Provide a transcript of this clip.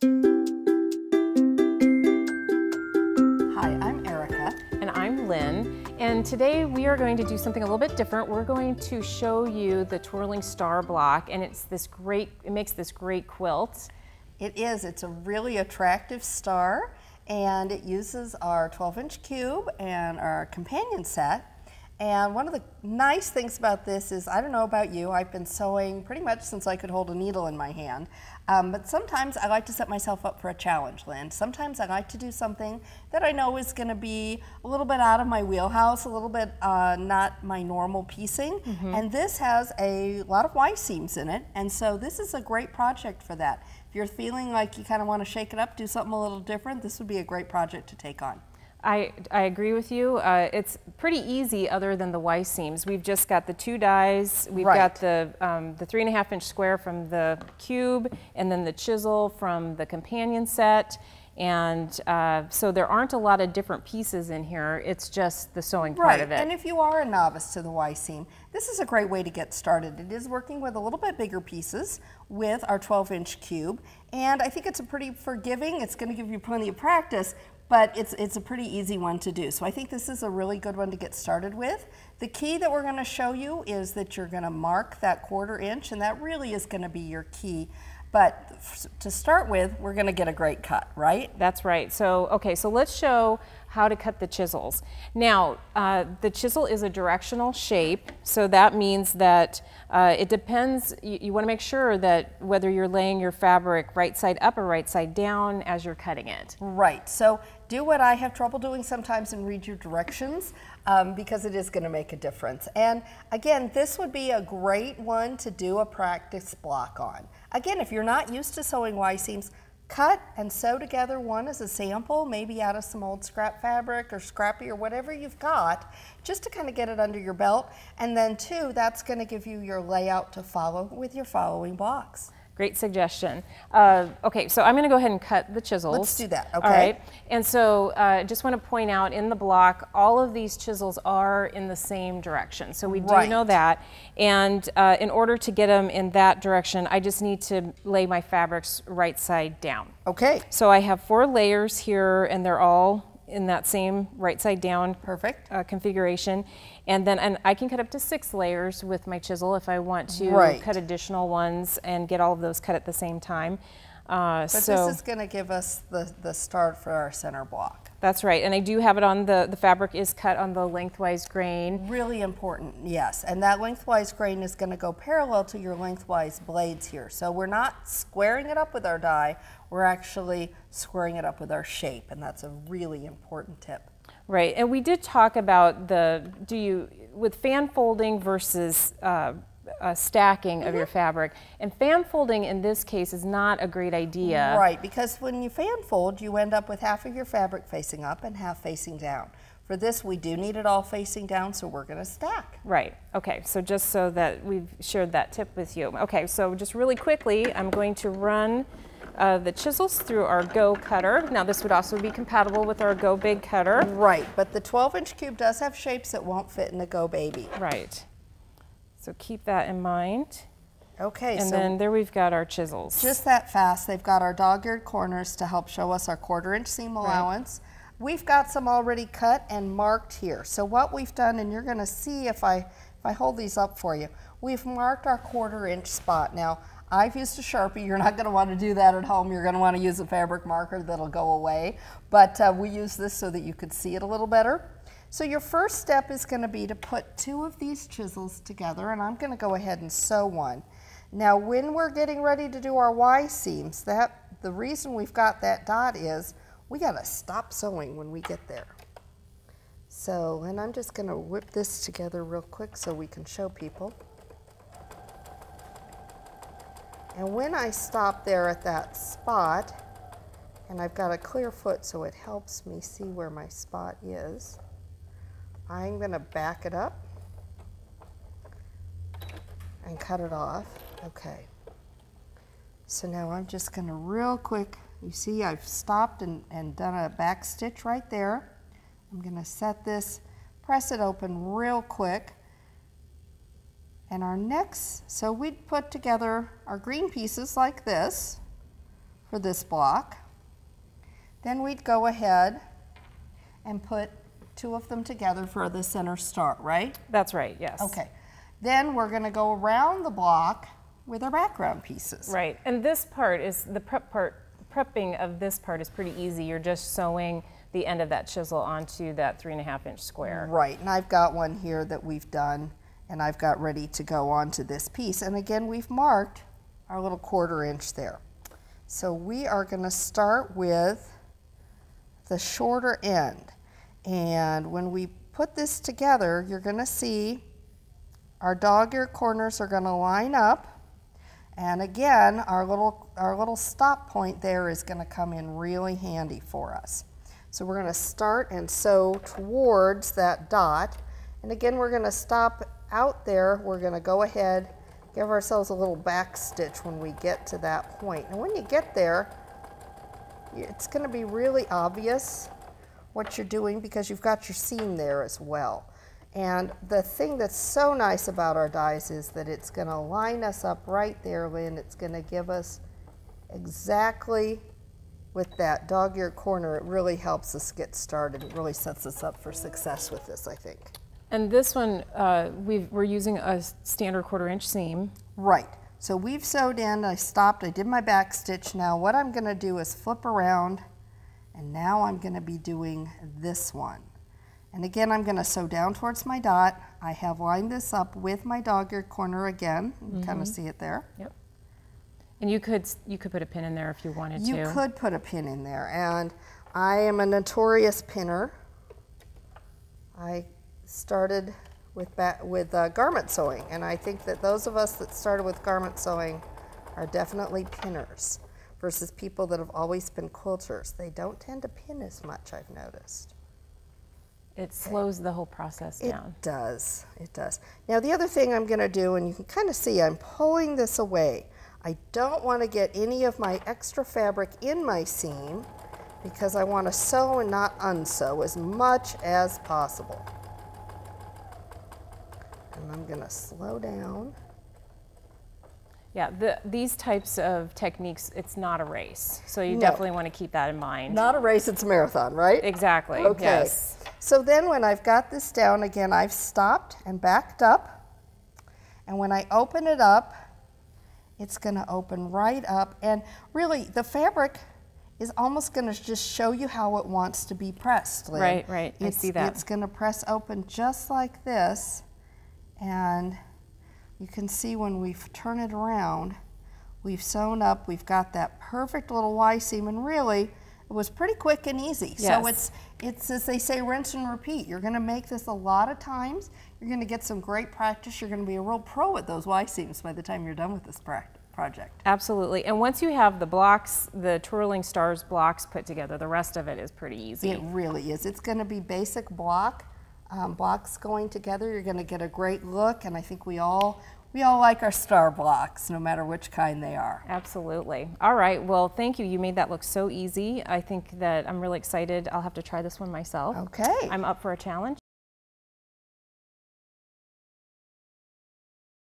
Hi, I'm Erica. And I'm Lynn, and today we are going to do something a little bit different. We're going to show you the Twirling Star block, and it makes this great quilt. It is. It's a really attractive star, and it uses our 12-inch cube and our companion set. And one of the nice things about this is, I don't know about you, I've been sewing pretty much since I could hold a needle in my hand. But sometimes I like to set myself up for a challenge, Lynn. Sometimes I like to do something that I know is going to be a little bit out of my wheelhouse, a little bit not my normal piecing. And this has a lot of Y seams in it, and so this is a great project for that. If you're feeling like you kind of want to shake it up, do something a little different, this would be a great project to take on. I agree with you. It's pretty easy other than the Y seams. We've just got the 2 dies. We've got the 3.5-inch square from the cube, and then the chisel from the companion set. And so there aren't a lot of different pieces in here. It's just the sewing part of it. And if you are a novice to the Y seam, this is a great way to get started. It is working with a little bit bigger pieces with our 12-inch cube. And I think it's a pretty forgiving. It's going to give you plenty of practice, but it's a pretty easy one to do. So I think this is a really good one to get started with. The key that we're going to show you is that you're going to mark that 1/4 inch, and that really is going to be your key. But to start with, we're going to get a great cut, right? That's right. So, okay, so let's show how to cut the chisels. Now, the chisel is a directional shape, so that means that it depends, you want to make sure that whether you're laying your fabric right side up or right side down as you're cutting it. Right, so do what I have trouble doing sometimes and read your directions because it is going to make a difference. And again, this would be a great one to do a practice block on. Again, if you're not used to sewing Y seams, cut and sew together one as a sample, maybe out of some old scrap fabric or scrappy or whatever you've got, just to kind of get it under your belt. And then 2, that's going to give you your layout to follow with your following blocks. Great suggestion. Okay, so I'm going to go ahead and cut the chisels. Let's do that, okay. All right, and so just want to point out in the block, all of these chisels are in the same direction. So we do know that. And in order to get them in that direction, I just need to lay my fabrics right side down. Okay. So I have 4 layers here, and they're all in that same right side down configuration. And then I can cut up to 6 layers with my chisel if I want to cut additional ones and get all of those cut at the same time. But this is going to give us the start for our center block. That's right, and I do have it on the fabric is cut on the lengthwise grain. Really important, yes. And that lengthwise grain is going to go parallel to your lengthwise blades here. So we're not squaring it up with our die, we're actually squaring it up with our shape, and that's a really important tip. Right, and we did talk about with fan folding versus stacking of your fabric. And fan folding in this case is not a great idea. Right, because when you fan fold, you end up with half of your fabric facing up and half facing down. For this, we do need it all facing down, so we're going to stack. Right, okay, so just so that we've shared that tip with you. Okay, so just really quickly, I'm going to run the chisels through our GO cutter. Now this would also be compatible with our GO Big cutter. Right, but the 12-inch cube does have shapes that won't fit in the GO Baby. Right. So keep that in mind. Okay, and then there we've got our chisels. Just that fast, they've got our dog-eared corners to help show us our 1/4 inch seam allowance. We've got some already cut and marked here. So what we've done, and you're going to see if I hold these up for you, we've marked our 1/4 inch spot. Now, I've used a Sharpie. You're not going to want to do that at home. You're going to want to use a fabric marker that'll go away. But we use this so that you could see it a little better. So your first step is going to be to put 2 of these chisels together, and I'm going to go ahead and sew one. Now, when we're getting ready to do our Y seams, the reason we've got that dot is we got to stop sewing when we get there. So, and I'm just going to whip this together real quick so we can show people. And when I stop there at that spot, and I've got a clear foot so it helps me see where my spot is, I'm going to back it up and cut it off. Okay. So now I'm just going to real quick, you see I've stopped and done a back stitch right there. I'm going to set this, press it open real quick. And our next, so we'd put together our green pieces like this for this block. Then we'd go ahead and put 2 of them together for the center star, right? That's right, yes. Okay. Then we're going to go around the block with our background pieces. Right, and this part is, the prepping of this part is pretty easy. You're just sewing the end of that chisel onto that 3.5-inch square. Right, and I've got one here that we've done, and I've got ready to go onto this piece. And again, we've marked our little 1/4 inch there. So we are going to start with the shorter end. And when we put this together, you're going to see our dog-eared corners are going to line up. And again, our little stop point there is going to come in really handy for us. So we're going to start and sew towards that dot. And again, we're going to stop out there. We're going to go ahead, give ourselves a little back stitch when we get to that point. And when you get there, it's going to be really obvious what you're doing because you've got your seam there as well. And the thing that's so nice about our dies is that it's going to line us up right there, Lynn. It's going to give us exactly with that dog-eared corner. It really helps us get started. It really sets us up for success with this, I think. And this one, we're using a standard 1/4 inch seam. Right. So we've sewed in, I stopped, I did my back stitch. Now what I'm going to do is flip around, and now I'm going to be doing this one. And again, I'm going to sew down towards my dot. I have lined this up with my dog-eared corner again. You kind of see it there. Yep. And you could put a pin in there if you wanted to. You could put a pin in there, and I am a notorious pinner. I started with garment sewing, and I think that those of us that started with garment sewing are definitely pinners versus people that have always been quilters. They don't tend to pin as much, I've noticed. It slows the whole process down. It does, it does. Now the other thing I'm going to do, and you can kind of see I'm pulling this away. I don't want to get any of my extra fabric in my seam because I want to sew and not unsew as much as possible. And I'm going to slow down. Yeah, these types of techniques, it's not a race. So you definitely want to keep that in mind. Not a race, it's a marathon, right? Exactly, okay. Yes. So then when I've got this down, again, I've stopped and backed up. And when I open it up, it's going to open right up. And really, the fabric is almost going to just show you how it wants to be pressed, Lynn. Right, right, I see that. It's going to press open just like this. And you can see when we turn it around, we've sewn up, we've got that perfect little Y seam, and really, it was pretty quick and easy. Yes. So it's as they say, rinse and repeat. You're gonna make this a lot of times. You're gonna get some great practice. You're gonna be a real pro at those Y seams by the time you're done with this project. Absolutely, and once you have the blocks, the Twirling Stars blocks put together, the rest of it is pretty easy. It really is. It's gonna be basic blocks going together. You're going to get a great look, and I think we all like our star blocks, no matter which kind they are. Absolutely. All right. Well, thank you. You made that look so easy. I think that I'm really excited. I'll have to try this one myself. Okay. I'm up for a challenge.